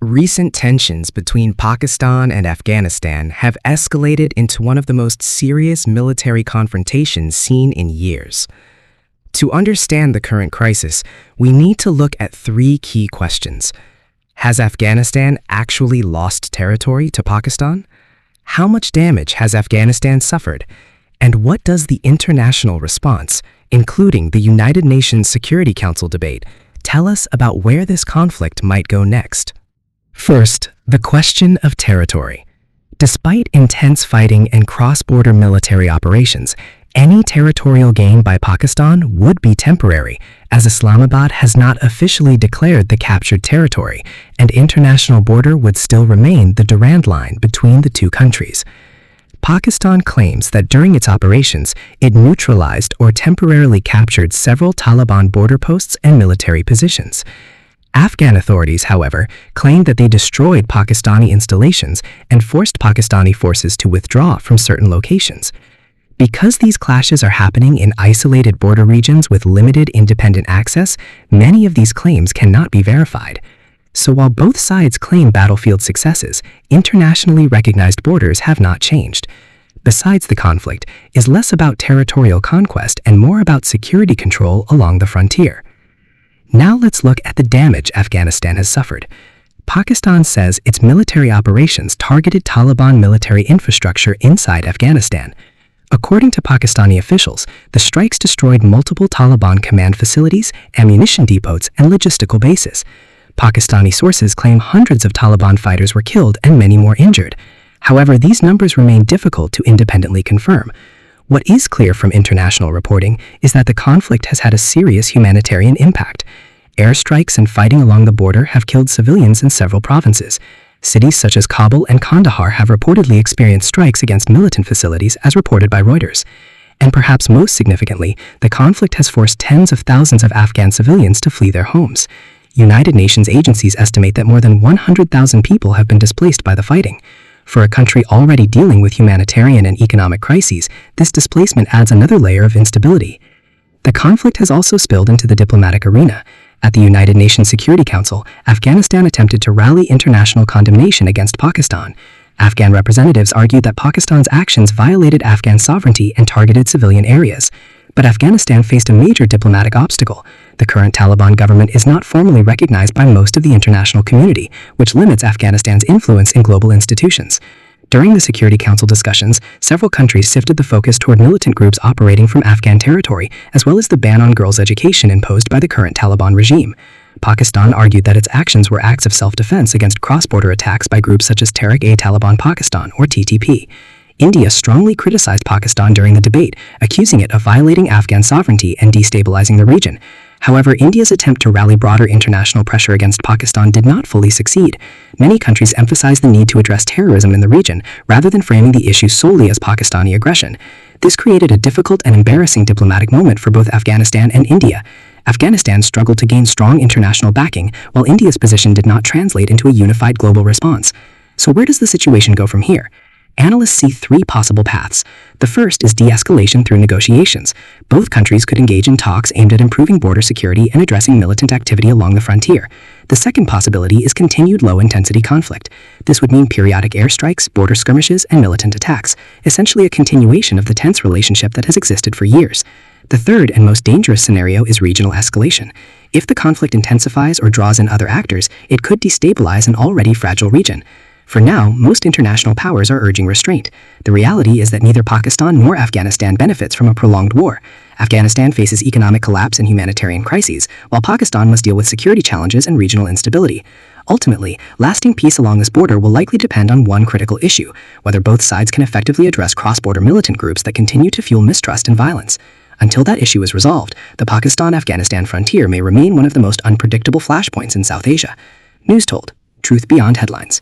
Recent tensions between Pakistan and Afghanistan have escalated into one of the most serious military confrontations seen in years. To understand the current crisis, we need to look at three key questions. Has Afghanistan actually lost territory to Pakistan? How much damage has Afghanistan suffered? And what does the international response, including the United Nations Security Council debate, tell us about where this conflict might go next? First, the question of territory. Despite intense fighting and cross-border military operations, any territorial gain by Pakistan would be temporary, as Islamabad has not officially declared the captured territory, and international border would still remain the Durand Line between the two countries. Pakistan claims that during its operations, it neutralized or temporarily captured several Taliban border posts and military positions. Afghan authorities, however, claimed that they destroyed Pakistani installations and forced Pakistani forces to withdraw from certain locations. Because these clashes are happening in isolated border regions with limited independent access, many of these claims cannot be verified. So while both sides claim battlefield successes, internationally recognized borders have not changed. Besides, the conflict is less about territorial conquest and more about security control along the frontier. Now let's look at the damage Afghanistan has suffered. Pakistan says its military operations targeted Taliban military infrastructure inside Afghanistan. According to Pakistani officials, the strikes destroyed multiple Taliban command facilities, ammunition depots, and logistical bases. Pakistani sources claim hundreds of Taliban fighters were killed and many more injured. However, these numbers remain difficult to independently confirm. What is clear from international reporting is that the conflict has had a serious humanitarian impact. Airstrikes and fighting along the border have killed civilians in several provinces. Cities such as Kabul and Kandahar have reportedly experienced strikes against militant facilities, as reported by Reuters. And perhaps most significantly, the conflict has forced tens of thousands of Afghan civilians to flee their homes. United Nations agencies estimate that more than 100,000 people have been displaced by the fighting. For a country already dealing with humanitarian and economic crises, this displacement adds another layer of instability. The conflict has also spilled into the diplomatic arena. At the United Nations Security Council, Afghanistan attempted to rally international condemnation against Pakistan. Afghan representatives argued that Pakistan's actions violated Afghan sovereignty and targeted civilian areas. But Afghanistan faced a major diplomatic obstacle. The current Taliban government is not formally recognized by most of the international community, which limits Afghanistan's influence in global institutions. During the Security Council discussions, several countries shifted the focus toward militant groups operating from Afghan territory, as well as the ban on girls' education imposed by the current Taliban regime. Pakistan argued that its actions were acts of self-defense against cross-border attacks by groups such as Tehrik-e-Taliban Pakistan, or TTP. India strongly criticized Pakistan during the debate, accusing it of violating Afghan sovereignty and destabilizing the region. However, India's attempt to rally broader international pressure against Pakistan did not fully succeed. Many countries emphasized the need to address terrorism in the region, rather than framing the issue solely as Pakistani aggression. This created a difficult and embarrassing diplomatic moment for both Afghanistan and India. Afghanistan struggled to gain strong international backing, while India's position did not translate into a unified global response. So where does the situation go from here? Analysts see three possible paths. The first is de-escalation through negotiations. Both countries could engage in talks aimed at improving border security and addressing militant activity along the frontier. The second possibility is continued low-intensity conflict. This would mean periodic airstrikes, border skirmishes, and militant attacks, essentially a continuation of the tense relationship that has existed for years. The third and most dangerous scenario is regional escalation. If the conflict intensifies or draws in other actors, it could destabilize an already fragile region. For now, most international powers are urging restraint. The reality is that neither Pakistan nor Afghanistan benefits from a prolonged war. Afghanistan faces economic collapse and humanitarian crises, while Pakistan must deal with security challenges and regional instability. Ultimately, lasting peace along this border will likely depend on one critical issue: whether both sides can effectively address cross-border militant groups that continue to fuel mistrust and violence. Until that issue is resolved, the Pakistan-Afghanistan frontier may remain one of the most unpredictable flashpoints in South Asia. NewsTold. Truth beyond headlines.